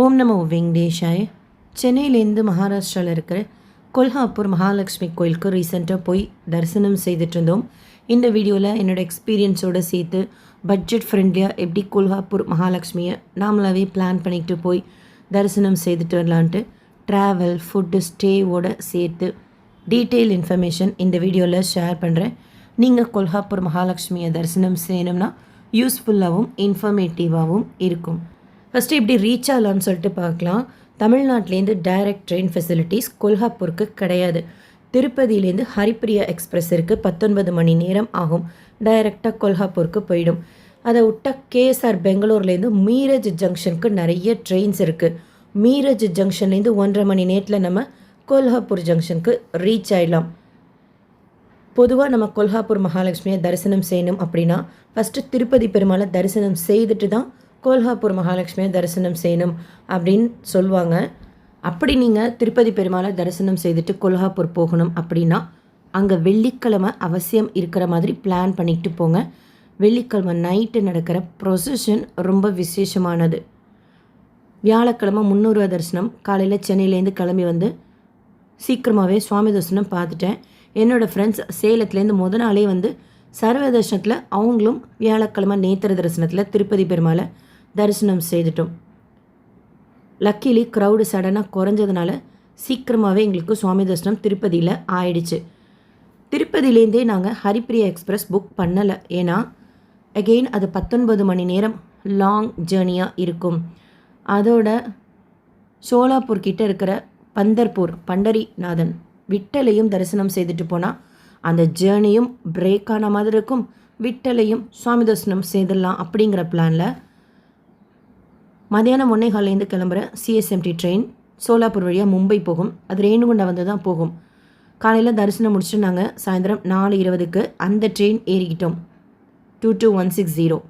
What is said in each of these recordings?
ஓம் நமோ வெங்கடேஷாய. சென்னையிலேருந்து மகாராஷ்டிராவில் இருக்கிற கொல்ஹாப்பூர் மகாலட்சுமி கோயிலுக்கு ரீசெண்டாக போய் தரிசனம் செய்துட்டு இருந்தோம். இந்த வீடியோவில் என்னோடய எக்ஸ்பீரியன்ஸோடு சேர்த்து பட்ஜெட் ஃப்ரெண்ட்லியாக எப்படி கொல்ஹாப்பூர் மகாலட்சுமியை நாமளாவே பிளான் பண்ணிக்கிட்டு போய் தரிசனம் செய்துட்டு வரலான்ட்டு ட்ராவல் ஃபுட்டு ஸ்டேவோட சேர்த்து டீட்டெயில் இன்ஃபர்மேஷன் இந்த வீடியோவில் ஷேர் பண்ணுறேன். நீங்கள் கொல்ஹாப்பூர் மகாலட்சுமியை தரிசனம் செய்யணும்னா யூஸ்ஃபுல்லாகவும் இன்ஃபர்மேட்டிவாகவும் இருக்கும். ஃபஸ்ட்டு எப்படி ரீச் ஆகலான்னு சொல்லிட்டு பார்க்கலாம். தமிழ்நாட்டிலேருந்து டைரக்ட் ட்ரெயின் ஃபெசிலிட்டிஸ் கொல்ஹாப்பூருக்கு கிடையாது. திருப்பதியிலேருந்து ஹரிப்பிரியா எக்ஸ்பிரஸ் இருக்குது, 19 மணி நேரம் ஆகும். டைரெக்டாக கொல்ஹாப்பூருக்கு போயிடும். அதை விட்ட கேஎஸ்ஆர் பெங்களூர்லேருந்து மீரஜ் ஜங்ஷனுக்கு நிறைய ட்ரெயின்ஸ் இருக்குது. மீரஜ் ஜங்ஷன்லேருந்து 1.5 மணி நேரத்தில் நம்ம கொல்ஹாப்பூர் ஜங்ஷனுக்கு ரீச் ஆகிடலாம். பொதுவாக நம்ம கொல்ஹாப்பூர் மகாலட்சுமியை தரிசனம் செய்யணும் அப்படின்னா ஃபஸ்ட்டு திருப்பதி பெருமாளை தரிசனம் செய்துட்டு தான் கொல்ஹாப்பூர் மகாலட்சுமியை தரிசனம் செய்யணும் அப்படின்னு சொல்லுவாங்க. அப்படி நீங்கள் திருப்பதி பெருமாளை தரிசனம் செய்துட்டு கொல்ஹாப்பூர் போகணும் அப்படின்னா அங்கே வெள்ளிக்கிழமை அவசியம் இருக்கிற மாதிரி பிளான் பண்ணிக்கிட்டு போங்க. வெள்ளிக்கிழமை நைட்டு நடக்கிற ப்ரொசஷன் ரொம்ப விசேஷமானது. வியாழக்கிழமை 300 தரிசனம் காலையில் சென்னையிலேருந்து கிளம்பி வந்து சீக்கிரமாகவே சுவாமி தரிசனம் பார்த்துட்டேன். என்னோடய ஃப்ரெண்ட்ஸ் சேலத்துலேருந்து முத நாளே வந்து சர்வ தரிசனத்தில் அவங்களும் வியாழக்கிழமை நேத்திர தரிசனத்தில் திருப்பதி பெருமாளை தரிசனம் செய்துட்டோம். லக்கிலி க்ரௌடு சடனாக குறைஞ்சதுனால சீக்கிரமாகவே எங்களுக்கு சுவாமி தரிசனம் திருப்பதியில் ஆயிடுச்சு. திருப்பதியிலேருந்தே நாங்கள் ஹரிப்பிரியா எக்ஸ்பிரஸ் புக் பண்ணலை. ஏன்னா அகெயின் அது 19 மணி நேரம் லாங் ஜேர்னியாக இருக்கும். அதோட சோலாப்பூர் கிட்ட இருக்கிற பந்தர்பூர் பண்டரிநாதன் விட்டலையும் தரிசனம் செய்துட்டு போனால் அந்த ஜேர்னியும் பிரேக் ஆன மாதிரி இருக்கும். விட்டலையும் சுவாமி தரிசனம் செய்திடலாம் அப்படிங்கிற பிளானில் மதியானம் 1:15 கிளம்புற சிஎஸ்எம்டி ட்ரெயின் சோலாப்பூர் வழியாக மும்பை போகும். அது ரேணுகுண்டா வந்து தான் போகும். காலையில் தரிசனம் முடிச்சுட்டு நாங்கள் சாயந்தரம் 4:20க்கு அந்த ட்ரெயின் ஏறிக்கிட்டோம். 22160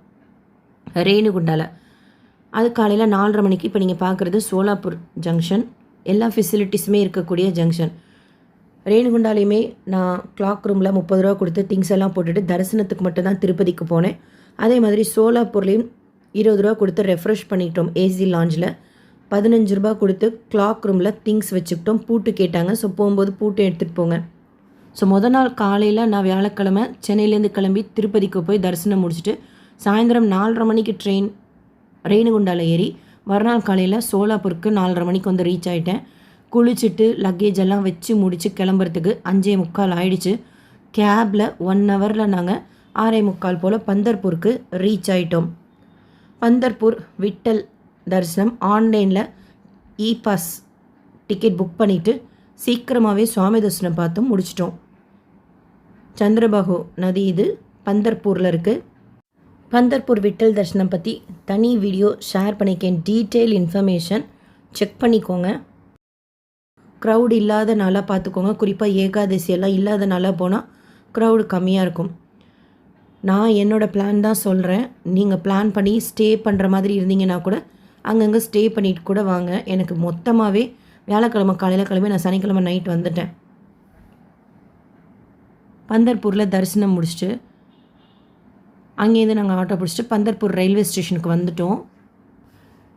ரேணுகுண்டாவில். அது காலையில் 4:30 மணிக்கு. இப்போ நீங்கள் பார்க்குறது சோலாப்பூர் ஜங்ஷன், எல்லா ஃபெசிலிட்டிஸுமே இருக்கக்கூடிய ஜங்ஷன். ரேணுகுண்டாலையுமே நான் கிளாக் ரூமில் 30 ரூபா கொடுத்து திங்ஸ் எல்லாம் போட்டுட்டு தரிசனத்துக்கு மட்டும் தான் திருப்பதிக்கு போனேன். அதே மாதிரி சோலாப்பூர்லேயும் 20 ரூபா கொடுத்து ரெஃப்ரெஷ் பண்ணிக்கிட்டோம். ஏசி லாஞ்சில் 15 ரூபா கொடுத்து கிளாக் ரூமில் திங்ஸ் வச்சுக்கிட்டோம். பூட்டு கேட்டாங்க. ஸோ போகும்போது பூட்டு எடுத்துகிட்டு போங்க. ஸோ மொதல் நாள் காலையில் நான் வியாழக்கிழமை சென்னையிலேருந்து கிளம்பி திருப்பதிக்கு போய் தரிசனம் முடிச்சுட்டு சாயந்தரம் 4:30 மணிக்கு ட்ரெயின் ரேணுகுண்டாவில் ஏறி மறுநாள் காலையில் சோலாப்பூருக்கு 4:30 மணிக்கு வந்து ரீச் ஆகிட்டேன். குளிச்சுட்டு லக்கேஜ் எல்லாம் வச்சு முடித்து கிளம்புறதுக்கு 5:45 ஆகிடுச்சு. கேபில் 1 ஹவரில் நாங்கள் 6:45 போல் பந்தர்பூருக்கு ரீச் ஆகிட்டோம். பந்தர்பூர் விட்டல் தரிசனம் ஆன்லைனில் இ-பாஸ் டிக்கெட் புக் பண்ணிவிட்டு சீக்கிரமாகவே சுவாமி தரிசனம் பார்த்து முடிச்சிட்டோம். சந்திரபாகு நதி இது பந்தர்பூரில் இருக்குது. பந்தர்பூர் விட்டல் தரிசனம் பற்றி தனி வீடியோ ஷேர் பண்ணிக்கேன். டீட்டெயில் இன்ஃபர்மேஷன் செக் பண்ணிக்கோங்க. க்ரௌடு இல்லாத நாளாக பார்த்துக்கோங்க. குறிப்பாக ஏகாதசி எல்லாம் இல்லாத நாளாக போனால் க்ரௌடு கம்மியாக இருக்கும். நான் என்னோடய பிளான் தான் சொல்கிறேன். நீங்கள் பிளான் பண்ணி ஸ்டே பண்ணுற மாதிரி இருந்தீங்கன்னா கூட அங்கங்கே ஸ்டே பண்ணிட்டு கூட வாங்க. எனக்கு மொத்தமாகவே வியாழக்கிழமை காலையில் கிளம்பி நான் சனிக்கிழமை நைட் வந்துட்டேன். பந்தர்பூரில் தரிசனம் முடிச்சுட்டு அங்கேருந்து நாங்கள் ஆட்டோ பிடிச்சிட்டு பந்தர்பூர் ரயில்வே ஸ்டேஷனுக்கு வந்துட்டோம்.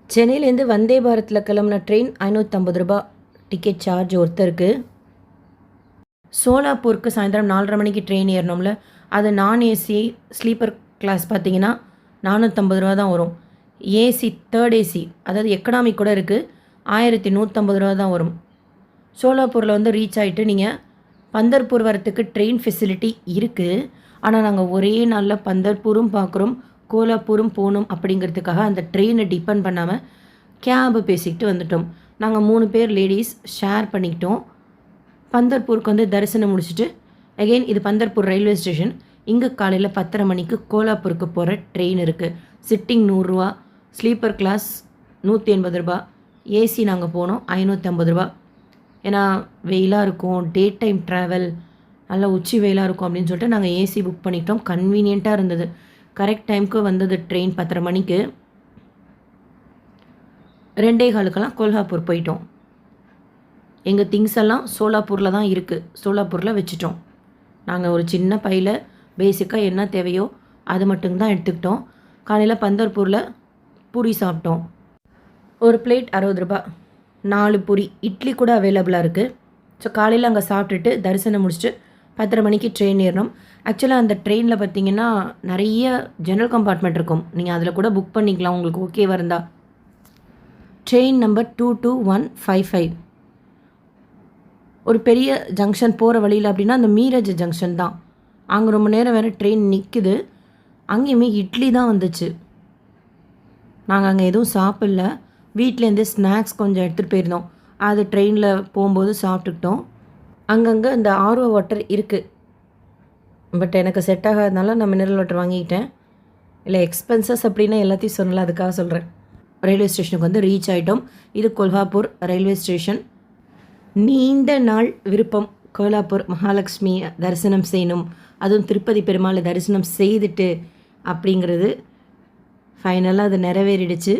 சென்னையிலேருந்து வந்தே பாரத்தில் கிளம்புன ட்ரெயின் 550 ரூபா டிக்கெட் சார்ஜ் ஒருத்தருக்கு. சோலாப்பூருக்கு சாயந்தரம் 4:30 மணிக்கு ட்ரெயின் ஏறினோம்ல, அது நான் ஏசி ஸ்லீப்பர் கிளாஸ் பார்த்தீங்கன்னா 450 ரூபா தான் வரும். ஏசி தேர்ட் ஏசி அதாவது எக்கனாமிக் கூட இருக்குது, 1150 ரூபா தான் வரும். சோலாப்பூரில் வந்து ரீச் ஆகிட்டு நீங்கள் பந்தர்பூர் வரத்துக்கு ட்ரெயின் ஃபெசிலிட்டி இருக்குது. ஆனால் நாங்கள் ஒரே நாளில் பந்தர்பூரும் பார்க்குறோம் கோலாப்பூரும் போகணும் அப்படிங்கிறதுக்காக அந்த ட்ரெயினை டிபெண்ட் பண்ணாமல் கேபு பேசிக்கிட்டு வந்துட்டோம். நாங்கள் 3 பேர் லேடிஸ் ஷேர் பண்ணிக்கிட்டோம். பந்தர்பூருக்கு வந்து தரிசனம் முடிச்சுட்டு அகெயின் இது பந்தர்பூர் ரயில்வே ஸ்டேஷன். இங்கே காலையில் 10:30 மணிக்கு கோலாப்பூருக்கு போகிற ட்ரெயின் இருக்குது. சிட்டிங் 100 ரூபா, ஸ்லீப்பர் கிளாஸ் 180 ரூபா, ஏசி நாங்கள் போனோம் 550 ரூபா. ஏன்னா வெயிலாக இருக்கும், டே டைம் ட்ராவல், நல்லா உச்சி வெயிலாக இருக்கும் அப்படின்னு சொல்லிட்டு நாங்கள் ஏசி புக் பண்ணிட்டோம். கன்வீனியண்ட்டாக இருந்தது. கரெக்ட் டைமுக்கு வந்தது ட்ரெயின் 10:30 மணிக்கு. 2:15 கொல்ஹாப்பூர் போயிட்டோம். எங்கள் திங்ஸ் எல்லாம் சோலாப்பூரில் தான் இருக்குது. சோலாப்பூரில் வச்சுட்டோம். நாங்கள் ஒரு சின்ன பையில் பேசிக்காக என்ன தேவையோ அது மட்டும்தான் எடுத்துக்கிட்டோம். காலையில் பந்தர்பூரில் பூரி சாப்பிட்டோம். ஒரு பிளேட் 60 ரூபாய். 4 பூரி, இட்லி கூட அவைலபிளாக இருக்குது. ஸோ காலையில் அங்கே சாப்பிட்டுட்டு தரிசனம் முடிச்சுட்டு 10:30 மணிக்கு ட்ரெயின் ஏறணும். ஆக்சுவலாக அந்த ட்ரெயினில் பார்த்தீங்கன்னா நிறைய ஜெனரல் கம்பார்ட்மெண்ட் இருக்கும். நீங்கள் அதில் கூட புக் பண்ணிக்கலாம் உங்களுக்கு ஓகேவா இருந்தால். Train number 22155. ஒரு பெரிய ஜங்ஷன் போகிற வழியில் அப்படின்னா அந்த மீரஜ் ஜங்ஷன் தான். அங்கே ரொம்ப நேரம் வேறு ட்ரெயின் நிற்குது. அங்கேயுமே இட்லி தான் வந்துச்சு. நாங்கள் அங்கே எதுவும் சாப்பிடல. வீட்டிலேருந்து ஸ்நாக்ஸ் கொஞ்சம் எடுத்துகிட்டு போயிருந்தோம். அது ட்ரெயினில் போகும்போது சாப்பிட்டுக்கிட்டோம். அங்கங்கே இந்த ஆர்ஓ வாட்டர் இருக்குது. பட் எனக்கு செட் ஆகாதனால நான் மினரல் வாட்டர் வாங்கிக்கிட்டேன். இல்லை எக்ஸ்பென்சஸ் அப்படின்னா எல்லாத்தையும் சொல்லலை, அதுக்காக சொல்கிறேன். ரயில்வே ஸ்டேஷனுக்கு வந்து ரீச் ஆகிட்டோம். இது கொல்ஹாப்பூர் ரயில்வே ஸ்டேஷன். நீண்ட நாள் விருப்பம் கோலாப்பூர் மகாலட்சுமி தரிசனம் செய்யணும், அதுவும் திருப்பதி பெருமாளை தரிசனம் செய்துட்டு அப்படிங்கிறது ஃபைனலாக அது நிறைவேறிடுச்சு.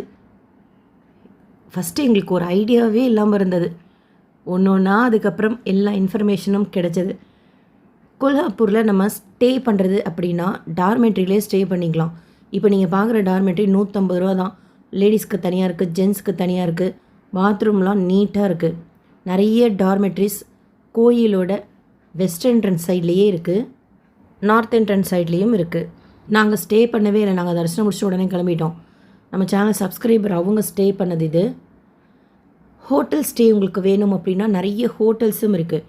ஃபஸ்ட்டு எங்களுக்கு ஒரு ஐடியாவே இல்லாமல் இருந்தது. ஒன்றா அதுக்கப்புறம் எல்லா இன்ஃபர்மேஷனும் கிடைச்சது. கொல்ஹாப்பூரில் நம்ம ஸ்டே பண்ணுறது அப்படின்னா டார்மெட்ரிலே ஸ்டே பண்ணிக்கலாம். இப்போ நீங்கள் பார்க்குற டார்மெட்ரி 150 ரூபா தான். லேடிஸ்க்கு தனியாக இருக்குது, ஜென்ஸுக்கு தனியாக இருக்குது. பாத்ரூம்லாம் நீட்டாக இருக்குது. நிறைய டார்மெட்ரிஸ் கோயிலோட வெஸ்ட் என்ட்ரன்ஸ் சைட்லேயே இருக்குது, நார்த் என்ட்ரன்ஸ் சைட்லேயும் இருக்குது. நாங்கள் ஸ்டே பண்ணவே இல்லை. நாங்கள் தரிசனம் முடிச்சு உடனே கிளம்பிட்டோம். நம்ம சேனல் சப்ஸ்கிரைபர் அவங்க ஸ்டே பண்ணது இது. ஹோட்டல் ஸ்டே உங்களுக்கு வேணும் அப்படின்னா நிறைய ஹோட்டல்ஸும் இருக்குது.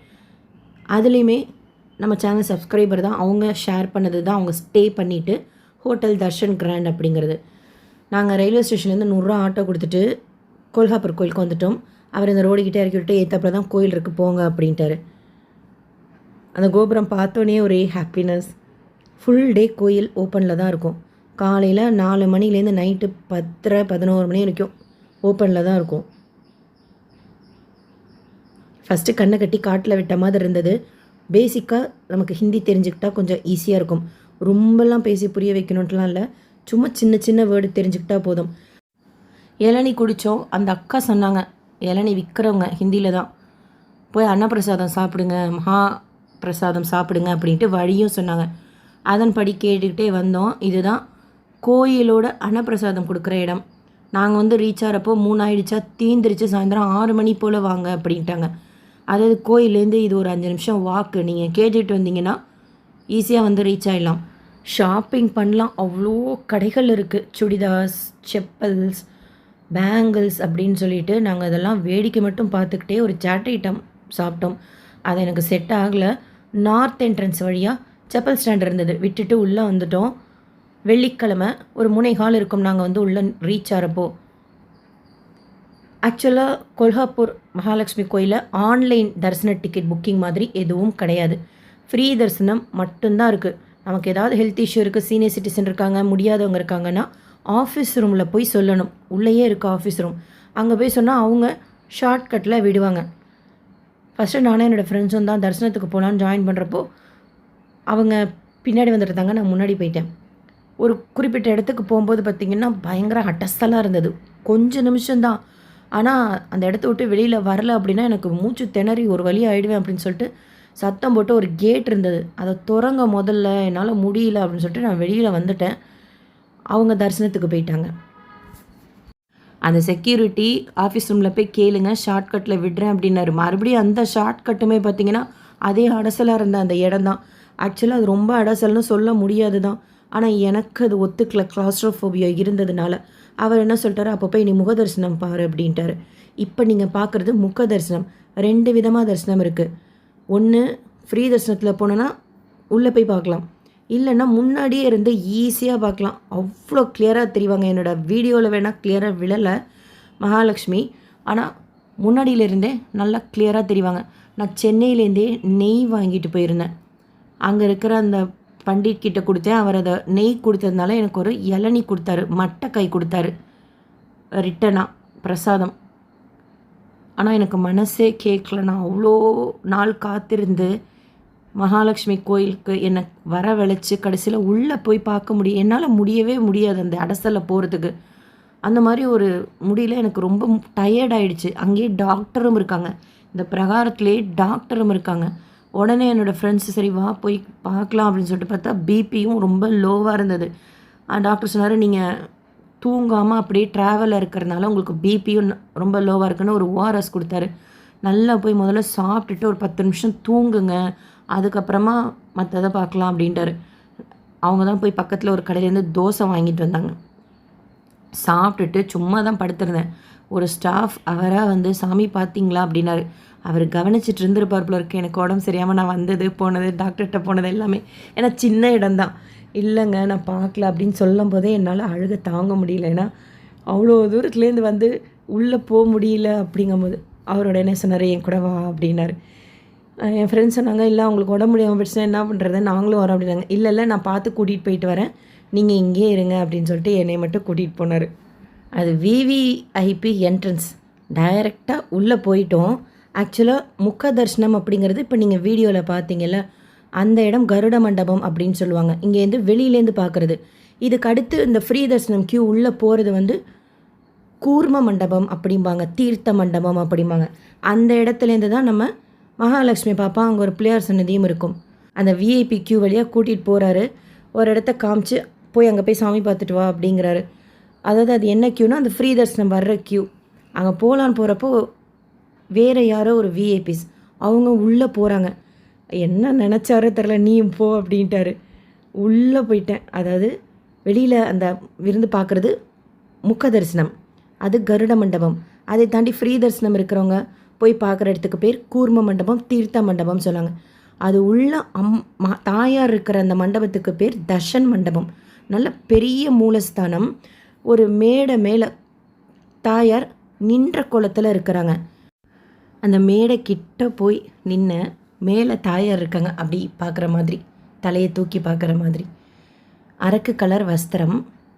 அதுலேயுமே நம்ம சேனல் சப்ஸ்கிரைபர் தான் அவங்க ஷேர் பண்ணது தான் அவங்க ஸ்டே பண்ணிவிட்டு ஹோட்டல் தர்ஷன் கிராண்ட் அப்படிங்கிறது. நாங்கள் ரயில்வே ஸ்டேஷன்லேருந்து 100 ரூபா ஆட்டோ கொடுத்துட்டு கொல்ஹாப்பூர் கோயிலுக்கு வந்துட்டோம். அவர் இந்த ரோடுக்கிட்டே இறக்கி விட்டு ஏற்றப்பில் தான் கோயில் இருக்குது போங்க அப்படின்ட்டார். அந்த கோபுரம் பார்த்தோன்னே ஒரே ஹாப்பினஸ். ஃபுல் டே கோயில் ஓப்பனில் தான் இருக்கும். காலையில் 4 மணிலேருந்து நைட்டு 10, 11 மணி வரைக்கும் ஓப்பனில் தான் இருக்கும். ஃபஸ்ட்டு கண்ணை கட்டி காட்டில் விட்ட மாதிரி இருந்தது. பேசிக்காக நமக்கு ஹிந்தி தெரிஞ்சுக்கிட்டால் கொஞ்சம் ஈஸியாக இருக்கும். ரொம்பலாம் பேசி புரிய வைக்கணுன்ட்டுலாம் இல்லை, சும்மா சின்ன சின்ன வேர்டு தெரிஞ்சுக்கிட்டா போதும். இளநீ குடித்தோம். அந்த அக்கா சொன்னாங்க, இளநீ விற்கிறவங்க ஹிந்தியில் தான், போய் அன்னப்பிரசாதம் சாப்பிடுங்க, மகா பிரசாதம் சாப்பிடுங்க அப்படின்ட்டு வழியும் சொன்னாங்க. அதன்படி கேட்டுக்கிட்டே வந்தோம். இதுதான் கோயிலோட அன்னப்பிரசாதம் கொடுக்குற இடம். நாங்கள் வந்து ரீச் ஆகிறப்போ 3 ஆயிடுச்சா, தீந்துருச்சு. சாயந்தரம் 6 மணி போல் வாங்க அப்படின்ட்டாங்க. அதாவது கோயிலேருந்து இது ஒரு 5 நிமிஷம் வாக்கு. நீங்கள் கேட்டுட்டு வந்தீங்கன்னா ஈஸியாக வந்து ரீச் ஆகிடலாம். ஷாப்பிங் பண்ணலாம், அவ்வளோ கடைகள் இருக்குது. சுடிதார்ஸ், செப்பல்ஸ், பேங்கிள்ஸ் அப்படின்னு சொல்லிட்டு நாங்கள் அதெல்லாம் வேடிக்கை மட்டும் பார்த்துக்கிட்டே ஒரு சாட் ஐட்டம் சாப்பிட்டோம். அது எனக்கு செட் ஆகலை. நார்த் என்ட்ரன்ஸ் வழியாக செப்பல் ஸ்டாண்ட் இருந்தது, விட்டுட்டு உள்ளே வந்துட்டோம். வெள்ளிக்கிழமை ஒரு 3:15 இருக்கும் நாங்கள் வந்து உள்ளே ரீச் ஆகிறப்போ. ஆக்சுவலாக கொல்ஹாப்பூர் மகாலட்சுமி கோயிலில் ஆன்லைன் தரிசன டிக்கெட் புக்கிங் மாதிரி எதுவும் கிடையாது. ஃப்ரீ தரிசனம் மட்டும்தான் இருக்குது. நமக்கு ஏதாவது ஹெல்த் இஷ்யூ இருக்குது, சீனியர் சிட்டிசன் இருக்காங்க, முடியாதவங்க இருக்காங்கன்னா ஆஃபீஸ் ரூமில் போய் சொல்லணும். உள்ளேயே இருக்குது ஆஃபீஸ் ரூம். அங்கே போய் சொன்னால் அவங்க ஷார்ட்கட்டில் விடுவாங்க. ஃபஸ்ட்டு நானே என்னோடய ஃப்ரெண்ட்ஸும் தான் தரிசனத்துக்கு போகலான்னு ஜாயின் பண்ணுறப்போ அவங்க பின்னாடி வந்துருந்தாங்க, நான் முன்னாடி போயிட்டேன். ஒரு குறிப்பிட்ட இடத்துக்கு போகும்போது பார்த்திங்கன்னா பயங்கர அட்டஸ்தலாக இருந்தது. கொஞ்சம் நிமிஷம்தான், ஆனால் அந்த இடத்த விட்டு வெளியில் வரல அப்படின்னா எனக்கு மூச்சு திணறி ஒரு வழி ஆகிடுவேன் அப்படின்னு சொல்லிட்டு சத்தம் போட்டு ஒரு கேட் இருந்தது, அதை திறங்க முதல்ல, என்னால் முடியல அப்படின்னு சொல்லிட்டு நான் வெளியில் வந்துட்டேன். அவங்க தரிசனத்துக்கு போயிட்டாங்க. அந்த செக்யூரிட்டி ஆஃபீஸ் ரூமில் போய் கேளுங்க, ஷார்ட்கட்டில் விடுறேன் அப்படின்னாரு. மறுபடியும் அந்த ஷார்ட்கட்டுமே பார்த்திங்கன்னா அதே அடசலாக இருந்த அந்த இடம் தான். ஆக்சுவலாக அது ரொம்ப அடசல்னு சொல்ல முடியாது தான், ஆனால் எனக்கு அது ஒத்துக்கல. கிளாஸ்ட்ரோஃபோபியா இருந்ததுனால அவர் என்ன சொல்லிட்டாரு, அப்போ போய் நீ முக தரிசனம் பாரு அப்படின்ட்டாரு. இப்போ நீங்கள் பார்க்குறது முக தரிசனம். 2 விதமாக தரிசனம் இருக்குது. ஒன்று ஃப்ரீ தரிசனத்தில் போனோன்னா உள்ளே போய் பார்க்கலாம், இல்லைன்னா முன்னாடியே இருந்து ஈஸியாக பார்க்கலாம். அவ்வளோ கிளியராக தெரிவாங்க. என்னோடய வீடியோவில் வேணால் கிளியராக விழலை மகாலட்சுமி, ஆனால் முன்னாடியிலேருந்தே நல்லா கிளியராக தெரிவாங்க. நான் சென்னையிலேருந்தே நெய் வாங்கிட்டு போயிருந்தேன். அங்கே இருக்கிற அந்த பண்டிட் கிட்ட கொடுத்தேன். அவர் அதை நெய் கொடுத்ததுனால எனக்கு ஒரு இளநீ கொடுத்தாரு, மட்டைக்காய் கொடுத்தாரு ரிட்டனாக பிரசாதம். ஆனால் எனக்கு மனசே கேட்கல. நான் அவ்வளோ நாள் காத்திருந்து மகாலட்சுமி கோயிலுக்கு என்னை வரவழைச்சி கடைசியில் உள்ளே போய் பார்க்க முடியும். என்னால் முடியவே முடியாது அந்த அடசலில் போகிறதுக்கு. அந்த மாதிரி ஒரு முடியல, எனக்கு ரொம்ப டயர்டாயிடுச்சு. அங்கேயே டாக்டரும் இருக்காங்க, இந்த பிரகாரத்துலேயே டாக்டரும் இருக்காங்க. உடனே என்னோடய ஃப்ரெண்ட்ஸு சரி வா போய் பார்க்கலாம் அப்படின்னு சொல்லிட்டு பார்த்தா பிபியும் ரொம்ப லோவாக இருந்தது. டாக்டர் சொன்னார், நீங்கள் தூங்காமல் அப்படியே ட்ராவலில் இருக்கிறதுனால உங்களுக்கு பிபியும் ரொம்ப லோவாக இருக்குன்னு ஒரு ஓஆர்எஸ் கொடுத்தாரு. நல்லா போய் முதல்ல சாப்பிட்டுட்டு ஒரு 10 நிமிஷம் தூங்குங்க, அதுக்கப்புறமா மற்றதை பார்க்கலாம் அப்படின்ட்டாரு. அவங்க தான் போய் பக்கத்தில் ஒரு கடையிலேருந்து தோசை வாங்கிட்டு வந்தாங்க. சாப்பிட்டுட்டு சும்மா தான் படுத்திருந்தேன். ஒரு ஸ்டாஃப் அவராக வந்து சாமி பார்த்தீங்களா அப்படின்னாரு. அவர் கவனிச்சிட்டு இருந்திருப்பார் போல இருக்கு. எனக்கு உடம்பு சரியாமல் நான் வந்தது போனது டாக்டர்கிட்ட போனது எல்லாமே. ஏன்னா சின்ன இடம்தான். இல்லைங்க நான் பார்க்கல அப்படின்னு சொல்லும் போதே என்னால் அழுக தாங்க முடியல. ஏன்னா அவ்வளோ தூரத்துலேருந்து வந்து உள்ளே போக முடியல. அப்படிங்கும்போது அவரோட என்ன சொன்னார், என் கூட வா அப்படின்னாரு. என் ஃப்ரெண்ட்ஸ் சொன்னாங்க, இல்லை அவங்களுக்கு உடம்பு முடியாமல் போயிடுச்சுன்னா என்ன பண்ணுறது, நாங்களும் வரோம் அப்படின்னாங்க. இல்லை நான் பார்த்து கூட்டிகிட்டு போயிட்டு வரேன், நீங்கள் இங்கேயே இருங்க அப்படின்னு சொல்லிட்டு என்னை மட்டும் கூட்டிகிட்டு போனார். அது விவிஐபி என்ட்ரன்ஸ். டைரெக்டாக உள்ளே போயிட்டோம். ஆக்சுவலாக முக்க தரிசனம் அப்படிங்கிறது இப்போ நீங்கள் வீடியோவில் பார்த்தீங்கல்ல, அந்த இடம் கருட மண்டபம் அப்படின்னு சொல்லுவாங்க. இங்கேருந்து வெளியிலேருந்து பார்க்குறது. இதுக்கு அடுத்து இந்த ஃப்ரீ தரிசனம் கியூ உள்ளே போகிறது வந்து கூர்ம மண்டபம் அப்படிம்பாங்க, தீர்த்த மண்டபம் அப்படிம்பாங்க. அந்த இடத்துலேருந்து தான் நம்ம மகாலட்சுமி பாப்பா, அங்கே ஒரு பிள்ளையார் சன்னதியும் இருக்கும். அந்த விஐபி கியூ வழியாக கூட்டிகிட்டு போகிறாரு. ஒரு இடத்த காமிச்சு போய் அங்கே போய் சாமி பார்த்துட்டு வா அப்படிங்கிறாரு. அதாவது அது என்ன கியூனா அந்த ஃப்ரீ தரிசனம் வர்ற கியூ. அங்கே போகலான்னு போகிறப்போ வேறு யாரோ ஒரு விஐபிஸ் அவங்க உள்ளே போகிறாங்க. என்ன நினச்சாரோ தெரில, நீயும் போ அப்படின்ட்டாரு. உள்ளே போயிட்டேன். அதாவது வெளியில் அந்த விருந்து பார்க்குறது முக்க தரிசனம், அது கருட மண்டபம். அதை தாண்டி ஃப்ரீ தரிசனம் இருக்கிறவங்க போய் பார்க்குற இடத்துக்கு பேர் கூர்ம மண்டபம், தீர்த்த மண்டபம் சொன்னாங்க. அது உள்ள தாயார் இருக்கிற அந்த மண்டபத்துக்கு பேர் தர்ஷன் மண்டபம். நல்ல பெரிய மூலஸ்தானம். ஒரு மேடை மேலே தாயார் நின்ற கோலத்தில் இருக்கிறாங்க. அந்த மேடை கிட்ட போய் நின்று மேலே தாயார் இருக்காங்க அப்படி பார்க்குற மாதிரி, தலையை தூக்கி பார்க்குற மாதிரி. அரக்கு கலர் வஸ்திரம்.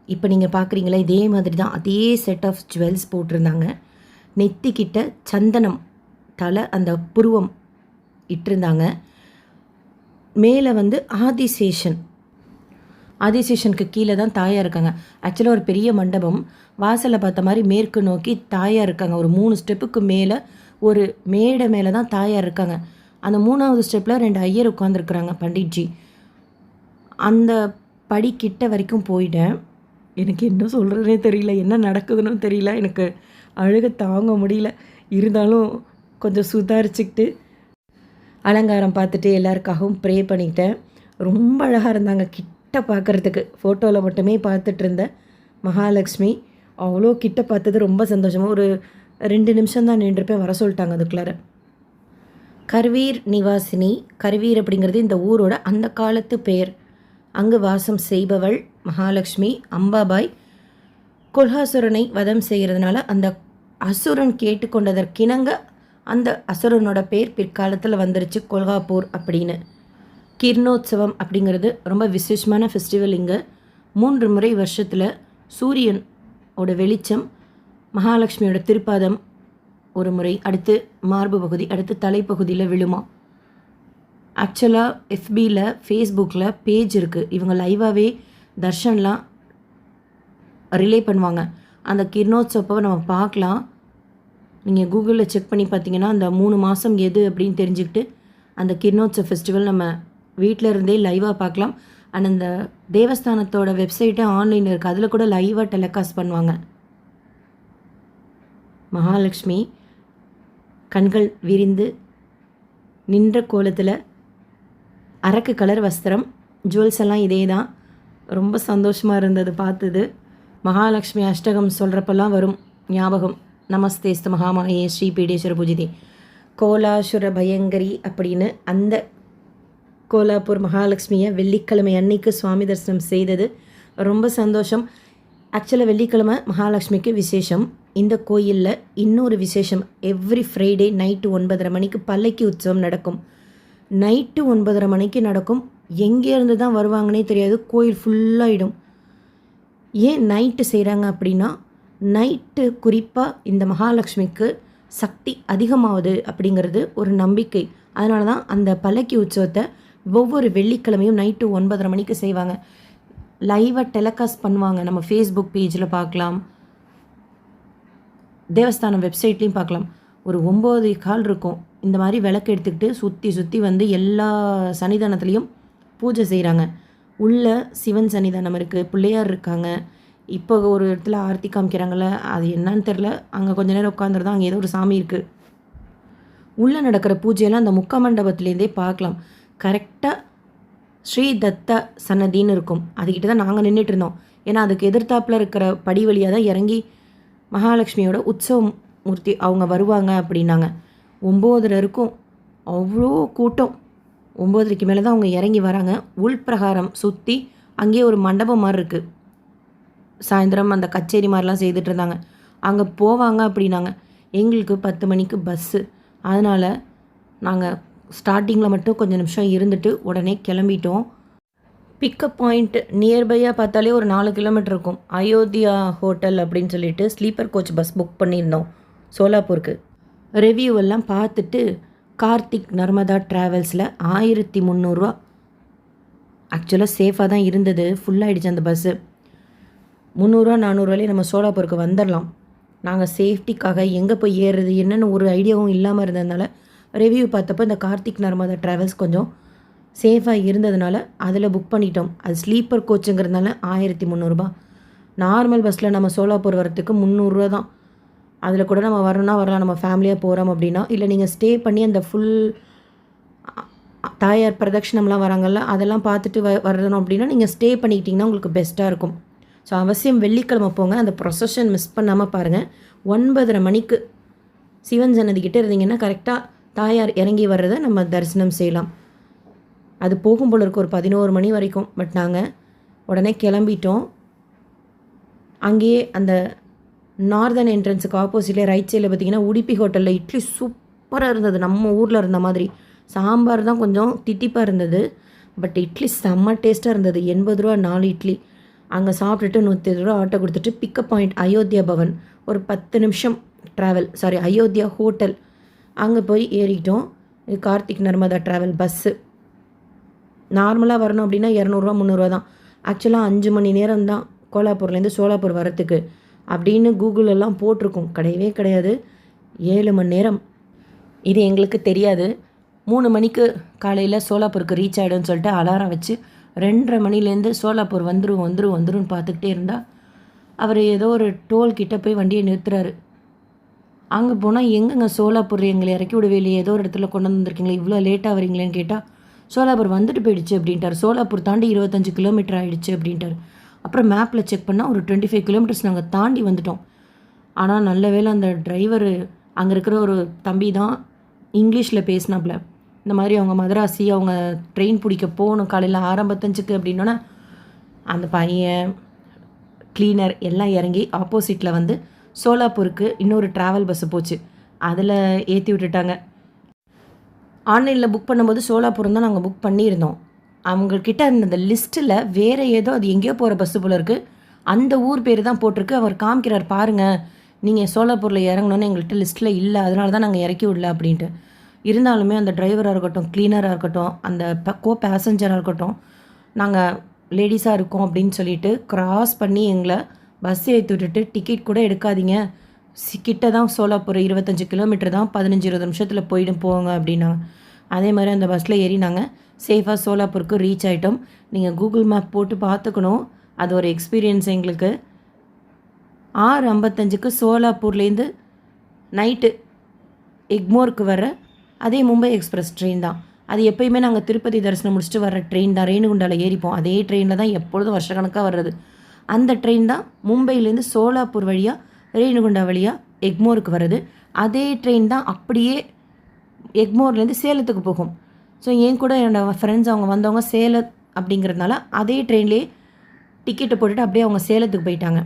இப்போ நீங்கள் பார்க்குறீங்களா, இதே மாதிரி தான் அதே செட் ஆஃப் ஜுவல்ஸ் போட்டிருந்தாங்க. நெத்திக்கிட்ட சந்தனம், தலை அந்த புருவம் இட்டிருந்தாங்க. மேலே வந்து ஆதிசேஷனுக்கு கீழே தான் தாயார் இருக்காங்க. ஆக்சுவலாக ஒரு பெரிய மண்டபம். வாசலை பார்த்த மாதிரி மேற்கு நோக்கி தாயார் இருக்காங்க. ஒரு 3 ஸ்டெப்புக்கு மேலே ஒரு மேடை மேலே தான் தாயார் இருக்காங்க. அந்த 3வது ஸ்டெப்பில் 2 ஐயர் உட்காந்துருக்குறாங்க, பண்டிட்ஜி. அந்த படிக்கிட்ட வரைக்கும் போயிட்டேன். எனக்கு என்ன சொல்கிறதுனே தெரியல, என்ன நடக்குதுன்னு தெரியல. எனக்கு அழுக தாங்க முடியல. இருந்தாலும் கொஞ்சம் சுதாரிச்சுக்கிட்டு அலங்காரம் பார்த்துட்டு எல்லாருக்காகவும் ப்ரே பண்ணிக்கிட்டேன். ரொம்ப அழகாக இருந்தாங்க கிட்ட பார்க்குறதுக்கு. ஃபோட்டோவில் மட்டுமே பார்த்துட்டு இருந்த மகாலட்சுமி அவ்வளோ கிட்ட பார்த்தது ரொம்ப சந்தோஷமாக. ஒரு 2 நிமிஷம் தான் நின்றுப்பேன், வர சொல்லிட்டாங்க அதுக்குள்ளார. கர்வீர் நிவாசினி. கர்வீர் அப்படிங்கிறது இந்த ஊரோட அந்த காலத்து பெயர். அங்கு வாசம் செய்பவள் மகாலட்சுமி. அம்பாபாய் கொல்ஹாசுரனை வதம் செய்கிறதுனால அந்த அசுரன் கேட்டுக்கொண்டதற்கிணங்க அந்த அசுரனோட பேர் பிற்காலத்தில் வந்துருச்சு கொல்ஹாப்பூர் அப்படின்னு. கிர்ணோத்சவம் அப்படிங்கிறது ரொம்ப விசேஷமான ஃபெஸ்டிவல். இங்கே 3 முறை வருஷத்தில் சூரியனோட வெளிச்சம், மகாலட்சுமியோட திருப்பாதம் ஒரு முறை, அடுத்து மார்பு பகுதி, அடுத்து தலைப்பகுதியில் விழுமா. ஆக்சுவலாக எஃபியில் ஃபேஸ்புக்கில் பேஜ் இருக்குது. இவங்க லைவாகவே தர்ஷன்லாம் ரிலே பண்ணுவாங்க. அந்த கிர்ணோத்சவப்பை நம்ம பார்க்கலாம். நீங்கள் கூகுளில் செக் பண்ணி பார்த்தீங்கன்னா அந்த 3 மாதம் எது அப்படின்னு தெரிஞ்சுக்கிட்டு அந்த கிர்ணோத்சவ் ஃபெஸ்டிவல் நம்ம வீட்டில் இருந்தே லைவாக பார்க்கலாம். அண்ட் அந்த தேவஸ்தானத்தோட வெப்சைட்டே ஆன்லைனில் இருக்குது, அதில் கூட லைவாக டெலிகாஸ்ட் பண்ணுவாங்க. மகாலட்சுமி கண்கள் விரிந்து நின்ற கோலத்தில், அரக்கு கலர் வஸ்திரம், ஜுவல்ஸ் எல்லாம் இதே தான். ரொம்ப சந்தோஷமாக இருந்தது பார்த்தது. மகாலட்சுமி அஷ்டகம் சொல்கிறப்பெல்லாம் வரும் ஞாபகம். நமஸ்தேஸ்து மகாமாயே ஸ்ரீ பீடேஸ்வர பூஜிதே கோலாசுர பயங்கரி அப்படின்னு அந்த கோலாப்பூர் மகாலட்சுமியை வெள்ளிக்கிழமை அன்னைக்கு சுவாமி தரிசனம் செய்தது ரொம்ப சந்தோஷம். ஆக்சுவலாக வெள்ளிக்கிழமை மகாலட்சுமிக்கு விசேஷம். இந்த கோயிலில் இன்னொரு விசேஷம், எவ்ரி ஃப்ரைடே நைட்டு 9:30 மணிக்கு பல்லக்கி உற்சவம் நடக்கும். நைட்டு 9:30 மணிக்கு நடக்கும். எங்கேருந்து தான் வருவாங்கன்னே தெரியாது, கோயில் ஃபுல்லாகிடும். ஏன் நைட்டு செய்கிறாங்க அப்படின்னா, நைட்டு குறிப்பாக இந்த மகாலட்சுமிக்கு சக்தி அதிகமாகுது அப்படிங்கிறது ஒரு நம்பிக்கை. அதனால தான் அந்த பல்லக்கி உற்சவத்தை ஒவ்வொரு வெள்ளிக்கிழமையும் நைட்டு 9:30 மணிக்கு செய்வாங்க. லைவாக டெலிகாஸ்ட் பண்ணுவாங்க. நம்ம ஃபேஸ்புக் பேஜில் பார்க்கலாம், தேவஸ்தானம் வெப்சைட்லேயும் பார்க்கலாம். ஒரு 9:15 இருக்கும். இந்த மாதிரி விளக்கு எடுத்துக்கிட்டு சுற்றி வந்து எல்லா சன்னிதானத்துலேயும் பூஜை செய்கிறாங்க. உள்ள சிவன் சன்னிதானம் இருக்குது, பிள்ளையார் இருக்காங்க, இப்போ ஒரு இடத்துல ஆர்த்தி காமிக்கிறாங்கள்ல, அது என்னன்னு தெரில. அங்கே கொஞ்ச நேரம் உட்காந்துருந்தோம். அங்கே ஏதோ ஒரு சாமி இருக்குது. உள்ளே நடக்கிற பூஜையெல்லாம் அந்த முக்கமண்டபத்துலேருந்தே பார்க்கலாம். கரெக்டாக ஸ்ரீ தத்த சன்னதின்னு இருக்கும். அதுக்கிட்ட தான் நாங்கள் நின்றுட்டு இருந்தோம். ஏன்னா அதுக்கு எதிர்த்தாப்பில் இருக்கிற படி வழியாக தான் இறங்கி மகாலட்சுமியோட உற்சவ மூர்த்தி அவங்க வருவாங்க அப்படின்னாங்க. 9:30 இருக்கும். அவ்வளோ கூட்டம். 9:30க்கு மேலே தான் அவங்க இறங்கி வராங்க. உள்பிரகாரம் சுற்றி அங்கேயே ஒரு மண்டபம் மாதிரி இருக்குது. சாயந்தரம் அந்த கச்சேரி மாதிரிலாம் செய்துட்டு இருந்தாங்க. அங்கே போவாங்க அப்படின்னாங்க. எங்களுக்கு 10 மணிக்கு பஸ்ஸு. அதனால் நாங்கள் ஸ்டார்டிங்கில் மட்டும் கொஞ்சம் நிமிஷம் இருந்துட்டு உடனே கிளம்பிட்டோம். பிக்கப் பாயிண்ட் நியர்பையாக பார்த்தாலே ஒரு 4 கிலோமீட்டர் இருக்கும். அயோத்தியா ஹோட்டல் அப்படின்னு சொல்லிட்டு ஸ்லீப்பர் கோச் பஸ் புக் பண்ணியிருந்தோம் சோலாப்பூருக்கு. ரிவ்யூ எல்லாம் பார்த்துட்டு கார்த்திக் நர்மதா ட்ராவல்ஸில் 1300 ஆக்சுவலாக சேஃபாக தான் இருந்தது. ஃபுல்லாகிடுச்சு அந்த பஸ்ஸு. 300 400 நம்ம சோலாப்பூருக்கு வந்துடலாம். நாங்கள் சேஃப்டிக்காக எங்கே போய் ஏறுறது என்னென்னு ஒரு ஐடியாவும் இல்லாமல் இருந்ததுனால ரிவ்யூ பார்த்தப்போ இந்த கார்த்திக் நர்மதா ட்ராவல்ஸ் கொஞ்சம் சேஃபாக இருந்ததுனால அதில் புக் பண்ணிட்டோம். அது ஸ்லீப்பர் கோச்சுங்கிறதுனால 1300. நார்மல் பஸ்ஸில் நம்ம சோலாப்பூர் வரத்துக்கு 300 தான். அதில் கூட நம்ம வரணும்னா வரலாம், நம்ம ஃபேமிலியாக போகிறோம் அப்படின்னா. இல்லை நீங்கள் ஸ்டே பண்ணி அந்த ஃபுல் தாயார் பிரதட்சணம்லாம் வராங்கல்ல, அதெல்லாம் பார்த்துட்டு வரணும் அப்படின்னா நீங்கள் ஸ்டே பண்ணிக்கிட்டிங்கன்னா உங்களுக்கு பெஸ்ட்டாக இருக்கும். ஸோ அவசியம் வெள்ளிக்கிழமை போங்க. அந்த ப்ரொசஷன் மிஸ் பண்ணாமல் பாருங்கள். 9:30 மணிக்கு சிவன் சன்னதிக்கிட்டே இருந்தீங்கன்னா கரெக்டாக தாயார் இறங்கி வர்றதை நம்ம தரிசனம் செய்யலாம். அது போகும்போல இருக்கும் ஒரு 11 மணி வரைக்கும். பட் நாங்கள் உடனே கிளம்பிட்டோம். அங்கேயே அந்த நார்தன் என்ட்ரன்ஸுக்கு ஆப்போசிட்லேயே ரைட் சைடில் பார்த்திங்கன்னா உடுப்பி ஹோட்டலில் இட்லி சூப்பராக இருந்தது. நம்ம ஊரில் இருந்த மாதிரி. சாம்பார் தான் கொஞ்சம் தித்திப்பாக இருந்தது. பட் இட்லி செம்ம டேஸ்ட்டாக இருந்தது. 80 ரூபா 4 இட்லி. அங்கே சாப்பிட்டுட்டு 120 ரூபா ஆட்டோ கொடுத்துட்டு பிக்கப் பாயிண்ட் அயோத்தியா பவன் ஒரு 10 நிமிஷம் ட்ராவல். அயோத்தியா ஹோட்டல் அங்கே போய் ஏறிட்டோம். இது கார்த்திக் நர்மதா ட்ராவல் பஸ்ஸு. நார்மலாக வரணும் அப்படின்னா 200 ரூபா 300 தான். ஆக்சுவலாக 5 மணி நேரம் தான் கோலாப்பூர்லேருந்து சோலாப்பூர் வரத்துக்கு அப்படின்னு கூகுளெல்லாம் போட்டிருக்கும். கிடையவே கிடையாது. 7 மணி நேரம். இது எங்களுக்கு தெரியாது. 3 மணிக்கு காலையில் சோலாப்பூருக்கு ரீச் ஆகிடும்னு சொல்லிட்டு அலாரம் வச்சு 2:30 மணிலேருந்து சோலாப்பூர் வந்துடும் பார்த்துக்கிட்டே இருந்தால் அவர் ஏதோ ஒரு டோல்கிட்ட போய் வண்டியை நிறுத்துறாரு. அங்கே போனால் எங்கெங்க சோலாப்பூர் எங்களை இறக்கி விடவே இல்லையே, ஏதோ ஒரு இடத்துல கொண்டு வந்துருக்கீங்களே, இவ்வளோ லேட்டாக வரீங்களேன்னு கேட்டால் சோலாப்பூர் வந்துட்டு போயிடுச்சு அப்படின்ட்டார். சோலாப்பூர் தாண்டி 25 கிலோமீட்டர் ஆகிடுச்சு அப்படின்ட்டார். அப்புறம் மேப்பில் செக் பண்ணால் ஒரு 25 கிலோமீட்டர்ஸ் நாங்கள் தாண்டி வந்துட்டோம். ஆனால் நல்ல வேளை அந்த டிரைவர் அங்கே இருக்கிற ஒரு தம்பி தான் இங்கிலீஷில் பேசினாப்புல. இந்த மாதிரி அவங்க மதராசி, அவங்க ட்ரெயின் பிடிக்க போகணும் காலையில் 6:55 அப்படின்னோன்னா அந்த பையன் க்ளீனர் எல்லாம் இறங்கி ஆப்போசிட்டில் வந்து சோலாப்பூருக்கு இன்னொரு ட்ராவல் பஸ்ஸு போச்சு. அதில் ஏற்றி விட்டுட்டாங்க. ஆன்லைனில் புக் பண்ணும்போது சோலாப்பூர் தான் நாங்கள் புக் பண்ணியிருந்தோம். அவங்கக்கிட்ட அந்த லிஸ்ட்டில் வேறு ஏதோ அது எங்கேயோ போகிற பஸ்ஸு போல் இருக்குது. அந்த ஊர் பேர் தான் போட்டிருக்கு. அவர் காமிக்கிறார் பாருங்கள், நீங்கள் சோலாப்பூரில் இறங்கணுன்னு எங்கள்கிட்ட லிஸ்ட்டில் இல்லை, அதனால தான் நாங்கள் இறக்கி விடல அப்படின்ட்டு. இருந்தாலுமே அந்த டிரைவராக இருக்கட்டும், க்ளீனராக இருக்கட்டும், அந்த கோ பேசஞ்சராக இருக்கட்டும், நாங்கள் லேடிஸாக இருக்கோம் அப்படின்னு சொல்லிட்டு க்ராஸ் பண்ணி எங்களை பஸ் ஏற்றி விட்டுட்டு டிக்கெட் கூட எடுக்காதீங்க, கிட்ட தான் சோலாப்பூர் 25 கிலோமீட்டர் தான், 15-20 நிமிஷத்தில் போங்க அப்படின்னாங்க. அதே மாதிரி அந்த பஸ்ஸில் ஏறி நாங்கள் சேஃபாக சோலாப்பூருக்கு ரீச் ஆகிட்டோம். நீங்கள் கூகுள் மேப் போட்டு பார்த்துக்கணும். அது ஒரு எக்ஸ்பீரியன்ஸ் எங்களுக்கு. 6:55க்கு சோலாப்பூர்லேருந்து நைட்டு எக்மோருக்கு வர அதே மும்பை எக்ஸ்பிரஸ் ட்ரெயின் தான். அது எப்போயுமே நாங்கள் திருப்பதி தரிசனம் முடிச்சுட்டு வர ட்ரெயின் தான். ரேணுகுண்டாவில் ஏறிப்போம். அதே ட்ரெயினில் தான் எப்பொழுதும் வருஷக்கணக்காக வர்றது. அந்த ட்ரெயின் தான் மும்பையிலேருந்து சோலாப்பூர் வழியாக ரேணுகுண்டா வழியாக எக்மோருக்கு வருது. அதே ட்ரெயின் தான் அப்படியே எக்மோர்லேருந்து சேலத்துக்கு போகும். ஸோ என் கூட என்னோடய ஃப்ரெண்ட்ஸ் அவங்க வந்தவங்க சேலம் அப்படிங்கிறதுனால அதே ட்ரெயின்லேயே டிக்கெட்டை போட்டுட்டு அப்படியே அவங்க சேலத்துக்கு போயிட்டாங்க.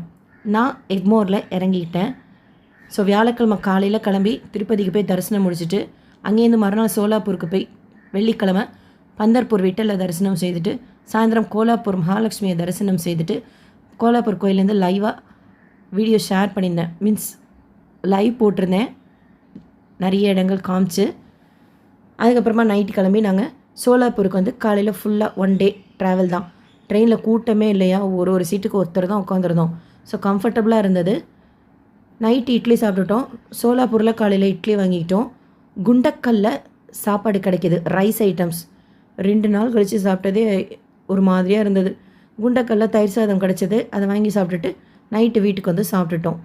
நான் எக்மோரில் இறங்கிக்கிட்டேன். ஸோ வியாழக்கிழமை காலையில் கிளம்பி திருப்பதிக்கு போய் தரிசனம் முடிச்சுட்டு அங்கேருந்து மறுநாள் சோலாப்பூருக்கு போய் வெள்ளிக்கிழமை பந்தர்பூர் வீட்டில் தரிசனம் செய்துட்டு சாயந்தரம் கோலாப்பூர் மகாலட்சுமியை தரிசனம் செய்துட்டு கோலாப்பூர் கோயிலேருந்து லைவாக வீடியோ ஷேர் பண்ணியிருந்தேன். மீன்ஸ் லைவ் போட்டிருந்தேன், நிறைய இடங்கள் காமிச்சு. அதுக்கப்புறமா நைட்டு கிளம்பி நாங்கள் சோலாப்பூருக்கு வந்து காலையில் ஃபுல்லாக 1 டே ட்ராவல் தான். ட்ரெயினில் கூட்டமே இல்லையா, ஒரு சீட்டுக்கு ஒருத்தர் தான் உட்காந்துருந்தோம். ஸோ கம்ஃபர்டபுளாக இருந்தது. நைட்டு இட்லி சாப்பிட்டுட்டோம். சோலாப்பூரில் காலையில் இட்லி வாங்கிக்கிட்டோம். குண்டக்கல்ல சாப்பாடு கிடைக்கிது, ரைஸ் ஐட்டம்ஸ். 2 நாள் கழித்து சாப்பிட்டதே ஒரு மாதிரியாக இருந்தது. குண்டக்கல்ல தயிர் சாதம் கிடச்சிது. அதை வாங்கி சாப்பிட்டுட்டு நைட்டு வீட்டுக்கு வந்து சாப்பிட்டுட்டோம்.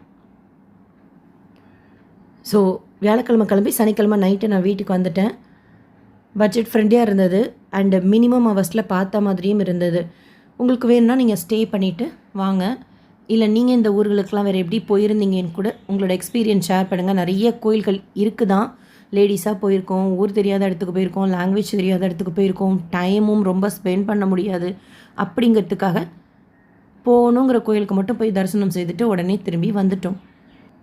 ஸோ வியாழக்கிழமை கிளம்பி சனிக்கிழமை நைட்டு நான் வீட்டுக்கு வந்துட்டேன். பட்ஜெட் ஃப்ரெண்ட்லியாக இருந்தது அண்டு மினிமம் ஹவர்ஸில் பார்த்த மாதிரியும் இருந்தது. உங்களுக்கு வேணும்னா நீங்கள் ஸ்டே பண்ணிவிட்டு வாங்க. இல்லை நீங்கள் இந்த ஊர்களுக்கெலாம் வேறு எப்படி போயிருந்தீங்கன்னு கூட உங்களோட எக்ஸ்பீரியன்ஸ் ஷேர் பண்ணுங்கள். நிறைய கோயில்கள் இருக்குது தான். லேடிஸாக போயிருக்கோம், ஊர் தெரியாத இடத்துக்கு போயிருக்கோம், லாங்குவேஜ் தெரியாத இடத்துக்கு போயிருக்கோம், டைமும் ரொம்ப ஸ்பெண்ட் பண்ண முடியாது. அப்படிங்கிறதுக்காக போகணுங்கிற கோயிலுக்கு மட்டும் போய் தரிசனம் செய்துட்டு உடனே திரும்பி வந்துட்டோம்.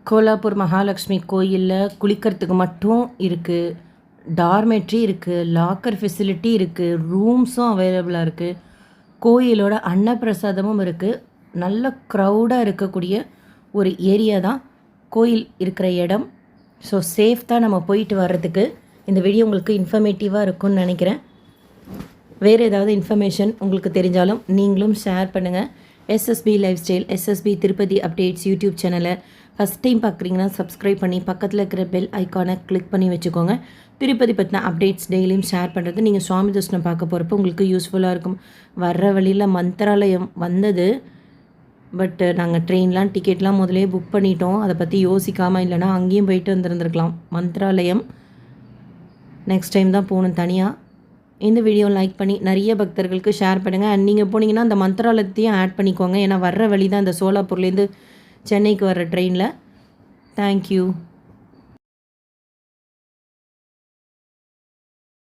கோலாப்பூர் மகாலட்சுமி கோயிலில் குளிக்கிறதுக்கு மட்டும் இருக்குது, டார்மெட்ரி இருக்குது, லாக்கர் ஃபெசிலிட்டி இருக்குது, ரூம்ஸும் அவைலபிளாக இருக்குது, கோயிலோட அன்னப்பிரசாதமும் இருக்குது. நல்ல க்ரௌடாக இருக்கக்கூடிய ஒரு ஏரியா தான் கோயில் இருக்கிற இடம். ஸோ சேஃப் தான் நம்ம போயிட்டு வர்றதுக்கு. இந்த வீடியோ உங்களுக்கு இன்ஃபர்மேட்டிவாக இருக்கும்னு நினைக்கிறேன். வேறு ஏதாவது இன்ஃபர்மேஷன் உங்களுக்கு தெரிஞ்சாலும் நீங்களும் ஷேர் பண்ணுங்கள். SSB lifestyle, SSB Tirupati updates YouTube சேனலை ஃபஸ்ட் டைம் பார்க்குறீங்கன்னா சப்ஸ்கிரைப் பண்ணி பக்கத்தில் இருக்கிற பெல் ஐக்கானை கிளிக் பண்ணி வச்சுக்கோங்க. திருப்பதி பற்றின அப்டேட்ஸ் டெய்லியும் ஷேர் பண்ணுறது நீங்கள் சுவாமி தரிசனம் பார்க்க போகிறப்போ உங்களுக்கு யூஸ்ஃபுல்லாக இருக்கும். வர்ற வழியில் மந்திராலயம் வந்தது, பட் நாங்கள் ட்ரெயின்லாம் டிக்கெட்லாம் முதலே புக் பண்ணிட்டோம். அதை பற்றி யோசிக்காமல், இல்லைனா அங்கேயும் போயிட்டு வந்துருந்துருக்கலாம். மந்திராலயம் நெக்ஸ்ட் டைம் தான் போகணும் தனியாக. இந்த வீடியோ லைக் பண்ணி நிறைய பக்தர்களுக்கு ஷேர் பண்ணுங்கள். அண்ட் நீங்கள் போனீங்கன்னா அந்த மந்திராலயத்தையும் ஆட் பண்ணிக்கோங்க. ஏன்னா வர்ற வழி தான் இந்த சோலாப்பூர்லேருந்து சென்னைக்கு வர்ற ட்ரெயினில். தேங்க்யூ.